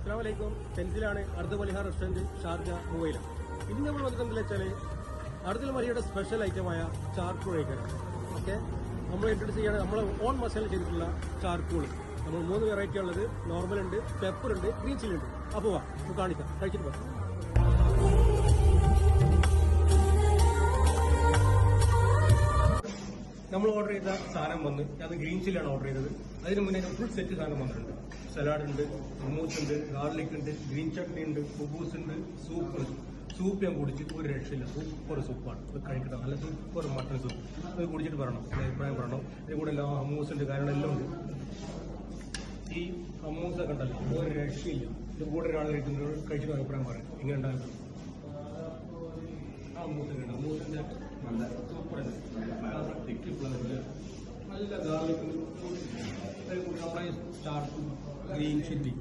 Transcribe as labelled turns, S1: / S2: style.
S1: അസ്സലാമു അലൈക്കും. പെൻസിലാണ് അടുത്ത മലിഹാർ റെസ്റ്റോറൻറ്റ് ഷാർജ മുംബൈയിലാണ്. ഇന്ന് നമ്മൾ വന്നിട്ടുണ്ടെന്ന് വെച്ചാൽ അടുത്ത മലിയുടെ സ്പെഷ്യൽ ഐറ്റമായ ചാർക്കോൾ കഴിക്കാനാണ്. ഓക്കെ, നമ്മൾ ഇൻട്രൊഡ്യൂസ് ചെയ്യാണ് നമ്മൾ ഓൺ മസാല ചെയ്തിട്ടുള്ള ചാർക്കോൾ. നമ്മൾ 3 വെറൈറ്റി ഉള്ളത്. നോർമൽ ഉണ്ട്, പെപ്പർ ഉണ്ട്, ഗ്രീൻ ചില്ലി ഉണ്ട്. അപ്പോൾ വാ നമുക്ക് കാണിക്കാം, കഴിച്ചിട്ട് പോകാം. നമ്മൾ ഓർഡർ ചെയ്ത സാധനം വന്ന് അത് ഗ്രീൻ ചില്ലിയാണ് ഓർഡർ ചെയ്തത്. അതിന് മുന്നേ ഫുൾ സെറ്റ് സാധനം വന്നിട്ടുണ്ട്. സലാഡ് ഉണ്ട്, ഹമൂസ് ഉണ്ട്, ഗാർലിക് ഉണ്ട്, ഗ്രീൻ ചട്നി ഉണ്ട്, കുബൂസ് ഉണ്ട്, സൂപ്പ് ഞാൻ കുടിച്ചിട്ട് ഒരു രക്ഷയില്ല. സൂപ്പർ സൂപ്പാണ്. ഇത് കഴിക്കണം, നല്ല സൂപ്പർ മട്ടൺ സൂപ്പ്. അത് കുടിച്ചിട്ട് പറയണം, അഭിപ്രായം പറയണം. ഇതിന് കൂടെ എല്ലാം ഹമൂസ് ഉണ്ട്, കാരണം എല്ലാം ഉണ്ട്. ഈ ഹമൂസൊക്കെ ഉണ്ടല്ലോ, ഒരു രക്ഷയില്ല. ഇത് കൂടെ ഒരാൾ കഴിച്ചിട്ട് അഭിപ്രായം പറയും ഇങ്ങനെ ഉണ്ടാകും. ഹമൂസിന്റെ നല്ല സൂപ്പർ നല്ല ഗാർലിക്, നമ്മളെ സ്റ്റാർട്ടും ഗ്രീൻ ചില്ലി